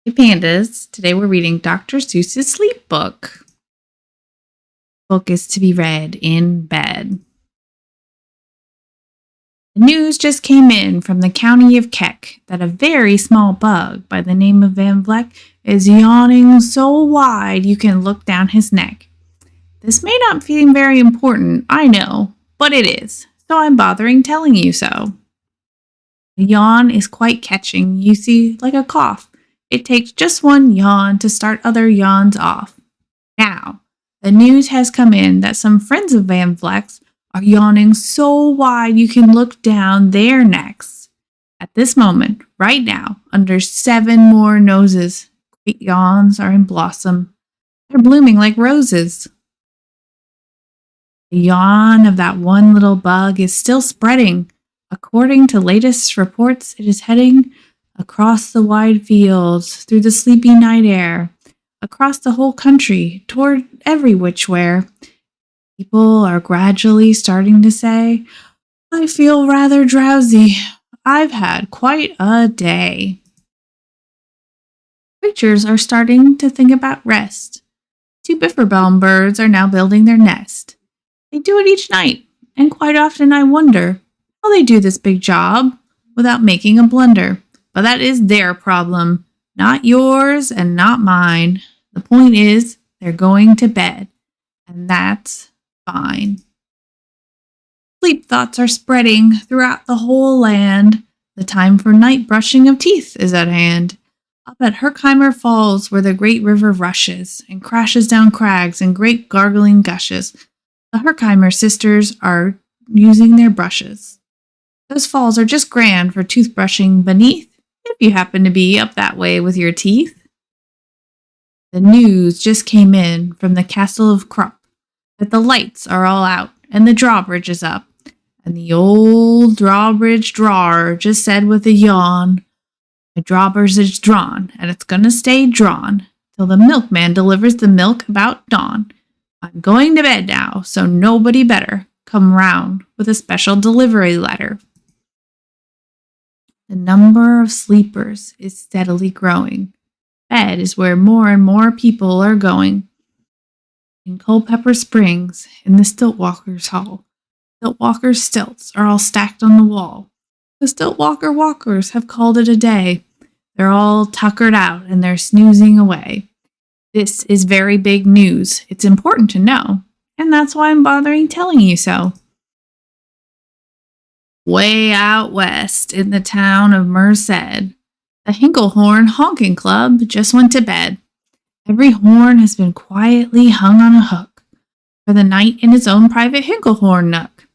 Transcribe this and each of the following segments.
Hey pandas, today we're reading Dr. Seuss's Sleep Book. Book is to be read in bed. The news just came in from the county of Keck that a very small bug by the name of Van Vleck is yawning so wide you can look down his neck. This may not seem very important, I know, but it is, so I'm bothering telling you so. A yawn is quite catching, you see, like a cough. It takes just one yawn to start other yawns off. Now, the news has come in that some friends of Van Vleck's are yawning so wide you can look down their necks. At this moment, right now, under 7 more noses, great yawns are in blossom. They're blooming like roses. The yawn of that one little bug is still spreading. According to latest reports, it is heading across the wide fields, through the sleepy night air, across the whole country, toward every which where. People are gradually starting to say, I feel rather drowsy. I've had quite a day. Creatures are starting to think about rest. 2 bifferbaum birds are now building their nest. They do it each night, and quite often I wonder how they do this big job without making a blunder. But that is their problem, not yours and not mine. The point is, they're going to bed, and that's fine. Sleep thoughts are spreading throughout the whole land. The time for night brushing of teeth is at hand. Up at Herkheimer Falls, where the great river rushes and crashes down crags in great gargling gushes, the Herkheimer sisters are using their brushes. Those falls are just grand for toothbrushing beneath, if you happen to be up that way with your teeth. The news just came in from the castle of Krupp that the lights are all out and the drawbridge is up. And the old drawbridge drawer just said with a yawn, the drawbridge is drawn and it's gonna stay drawn till the milkman delivers the milk about dawn. I'm going to bed now, so nobody better come round with a special delivery letter. The number of sleepers is steadily growing. Bed is where more and more people are going. In Culpeper Springs, in the Stiltwalkers' Hall, Stiltwalkers' stilts are all stacked on the wall. The Stiltwalker walkers have called it a day. They're all tuckered out and they're snoozing away. This is very big news. It's important to know, and that's why I'm bothering telling you so. Way out west in the town of Merced, the Hinklehorn Honking Club just went to bed. Every horn has been quietly hung on a hook for the night in its own private Hinklehorn nook.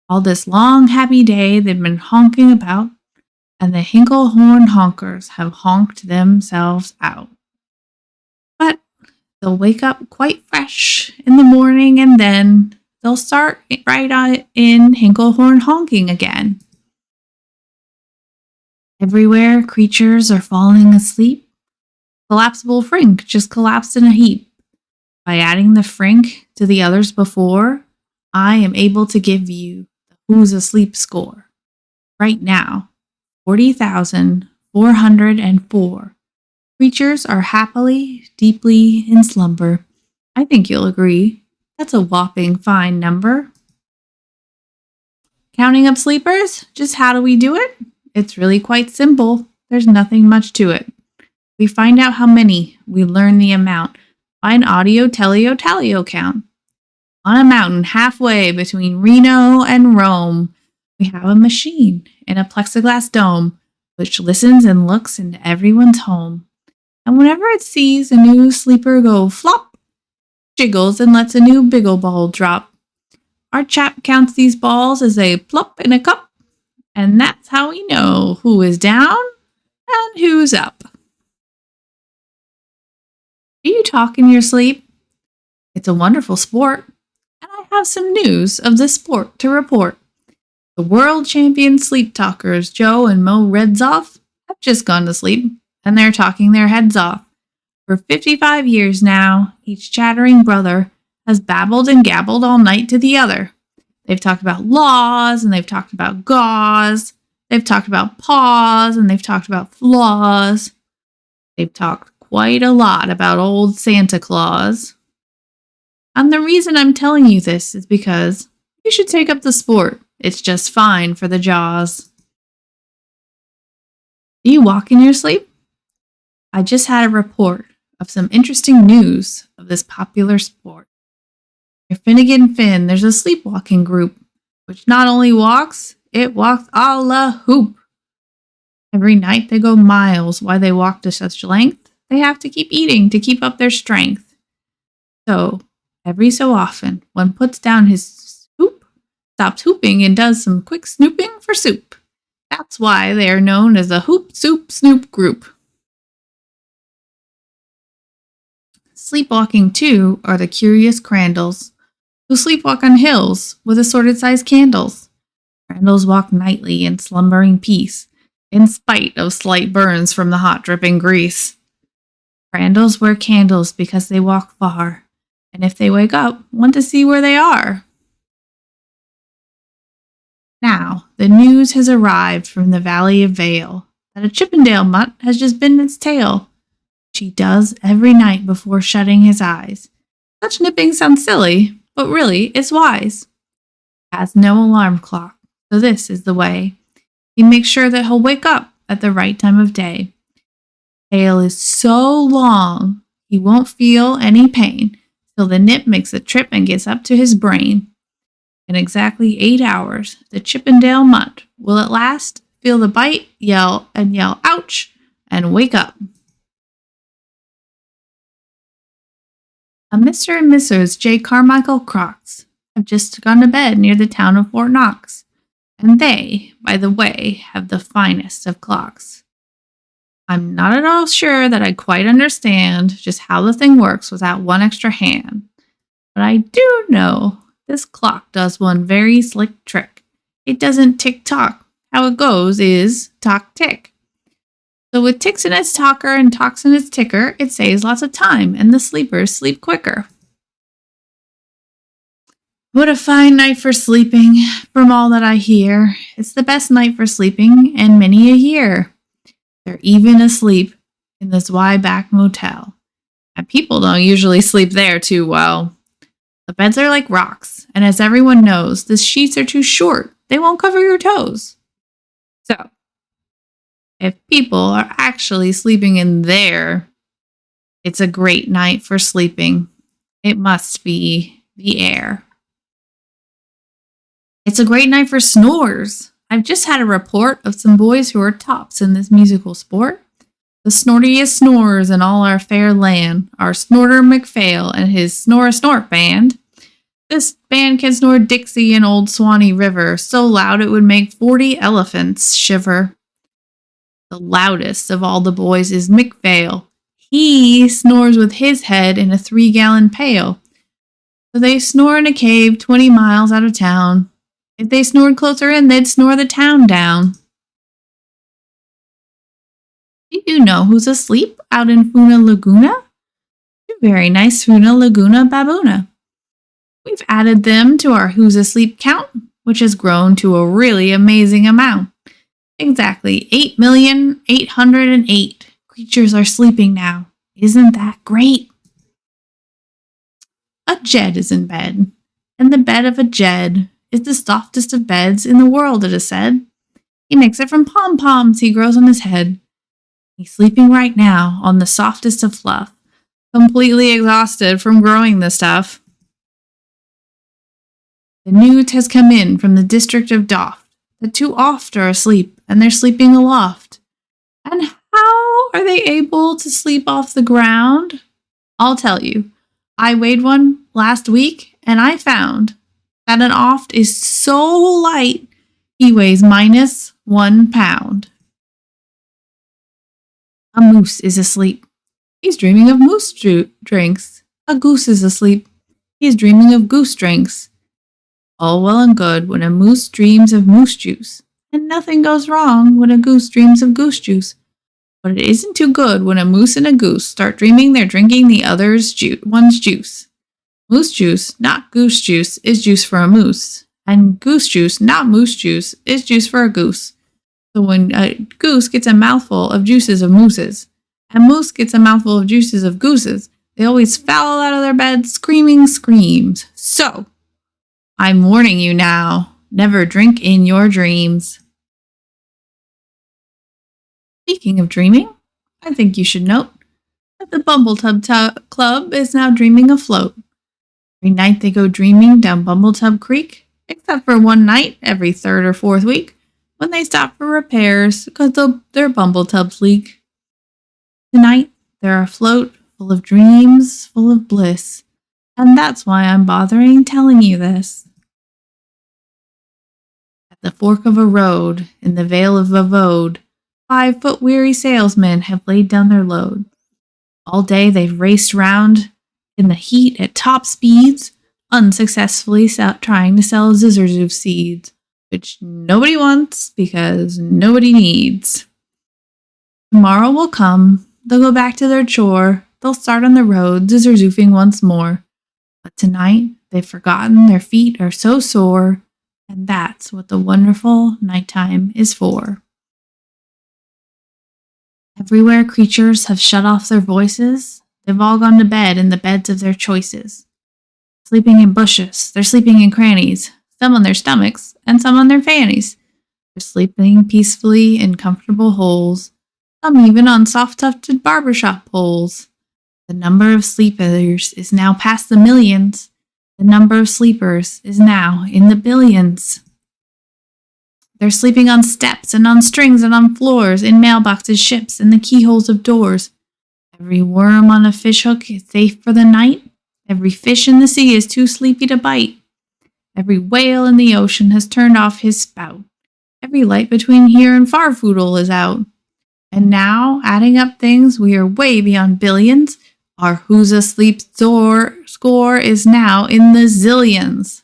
All this long, happy day they've been honking about, and the Hinklehorn honkers have honked themselves out. But they'll wake up quite fresh in the morning, and then they'll start right on in Hinklehorn honking again. Everywhere, creatures are falling asleep. Collapsible Frink just collapsed in a heap. By adding the Frink to the others before, I am able to give you the Who's Asleep score. Right now, 40,404. Creatures are happily, deeply in slumber. I think you'll agree. That's a whopping fine number. Counting up sleepers? Just how do we do it? It's really quite simple. There's nothing much to it. We find out how many, we learn the amount by an audio-teleo-talio count. On a mountain halfway between Reno and Rome, we have a machine in a plexiglass dome which listens and looks into everyone's home. And whenever it sees a new sleeper go flop, jiggles and lets a new biggle ball drop. Our chap counts these balls as they plop in a cup, and that's how we know who is down and who's up. Do you talk in your sleep? It's a wonderful sport, and I have some news of this sport to report. The world champion sleep talkers Joe and Mo Redzoff have just gone to sleep, and they're talking their heads off. For 55 years now, each chattering brother has babbled and gabbled all night to the other. They've talked about laws, and they've talked about gauze. They've talked about paws, and they've talked about flaws. They've talked quite a lot about old Santa Claus. And the reason I'm telling you this is because you should take up the sport. It's just fine for the jaws. Do you walk in your sleep? I just had a report of some interesting news of this popular sport. Near Finnegan Finn, there's a sleepwalking group, which not only walks, it walks a la hoop. Every night they go miles. Why they walk to such length? They have to keep eating to keep up their strength. So, every so often, one puts down his hoop, stops hooping, and does some quick snooping for soup. That's why they are known as the Hoop Soup Snoop Group. Sleepwalking, too, are the curious Prantls, who sleepwalk on hills with assorted sized candles. Prantls walk nightly in slumbering peace, in spite of slight burns from the hot dripping grease. Prantls wear candles because they walk far, and if they wake up, want to see where they are. Now, the news has arrived from the Valley of Vale that a Chippendale mutt has just bitten its tail, which he does every night before shutting his eyes. Such nipping sounds silly, but really it's wise. He has no alarm clock, so this is the way. He makes sure that he'll wake up at the right time of day. His tail is so long, he won't feel any pain till the nip makes a trip and gets up to his brain. In exactly 8 hours, the Chippendale mutt will at last feel the bite, yell ouch, and wake up. A Mr. and Mrs. J. Carmichael Crocs have just gone to bed near the town of Fort Knox, and they, by the way, have the finest of clocks. I'm not at all sure that I quite understand just how the thing works without one extra hand, but I do know this clock does one very slick trick. It doesn't tick-tock. How it goes is tock-tick. So with ticks in its talker and talks in its ticker, it saves lots of time, and the sleepers sleep quicker. What a fine night for sleeping, from all that I hear. It's the best night for sleeping in many a year. They're even asleep in this Y-back motel. And people don't usually sleep there too well. The beds are like rocks, and as everyone knows, the sheets are too short. They won't cover your toes. So, if people are actually sleeping in there, it's a great night for sleeping. It must be the air. It's a great night for snores. I've just had a report of some boys who are tops in this musical sport. The snortiest snorers in all our fair land are Snorter McPhail and his Snore-a-Snort band. This band can snore Dixie and Old Swanee River so loud it would make 40 elephants shiver. The loudest of all the boys is McPhail. He snores with his head in a 3-gallon pail. So they snore in a cave 20 miles out of town. If they snored closer in, they'd snore the town down. Do you know who's asleep out in Funa Laguna? Two very nice Funa Laguna baboona. We've added them to our Who's Asleep count, which has grown to a really amazing amount. Exactly 8,808 creatures are sleeping now. Isn't that great? A Jed is in bed, and the bed of a Jed is the softest of beds in the world, it is said. He makes it from pom-poms he grows on his head. He's sleeping right now on the softest of fluff, completely exhausted from growing the stuff. The news has come in from the district of Doft that two oft are asleep, and they're sleeping aloft. And how are they able to sleep off the ground? I'll tell you. I weighed one last week, and I found that an oft is so light, he weighs minus 1 pound. A moose is asleep. He's dreaming of moose drinks. A goose is asleep. He's dreaming of goose drinks. All well and good when a moose dreams of moose juice, and nothing goes wrong when a goose dreams of goose juice. But it isn't too good when a moose and a goose start dreaming they're drinking the other's one's juice. Moose juice, not goose juice, is juice for a moose, and goose juice, not moose juice, is juice for a goose. So when a goose gets a mouthful of juices of mooses, And Moose gets a mouthful of juices of gooses. They always foul out of their beds screaming screams. So, I'm warning you now, never drink in your dreams. Speaking of dreaming, I think you should note that the Bumbletub Club is now dreaming afloat. Every night they go dreaming down Bumbletub Creek, except for one night every third or fourth week when they stop for repairs because their Bumbletubs leak. Tonight they're afloat, full of dreams, full of bliss, and that's why I'm bothering telling you this. At the fork of a road, in the Vale of Vavode, 5-foot weary salesmen have laid down their load. All day they've raced round in the heat at top speeds, unsuccessfully trying to sell Zizzerzu seeds, which nobody wants because nobody needs. Tomorrow will come, they'll go back to their chore, they'll start on the road, Zizerzoofing once more. But tonight, they've forgotten their feet are so sore, and that's what the wonderful nighttime is for. Everywhere creatures have shut off their voices, they've all gone to bed in the beds of their choices. Sleeping in bushes, they're sleeping in crannies, some on their stomachs and some on their fannies. They're sleeping peacefully in comfortable holes, some even on soft-tufted barbershop poles. The number of sleepers is now past the millions. The number of sleepers is now in the billions. They're sleeping on steps and on strings and on floors, in mailboxes, ships, and the keyholes of doors. Every worm on a fishhook is safe for the night. Every fish in the sea is too sleepy to bite. Every whale in the ocean has turned off his spout. Every light between here and Farfoodle is out. And now, adding up things, we are way beyond billions. Our Who's Asleep score is now in the zillions.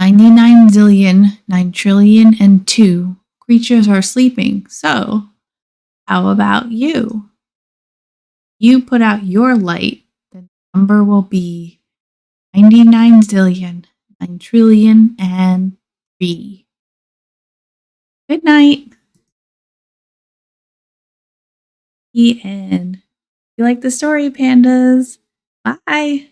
99 zillion, 9 trillion, and 2 creatures are sleeping. So, how about you? You put out your light, the number will be 99 zillion, 9 trillion, and 3. Good night. The end. You like the story, pandas? Bye.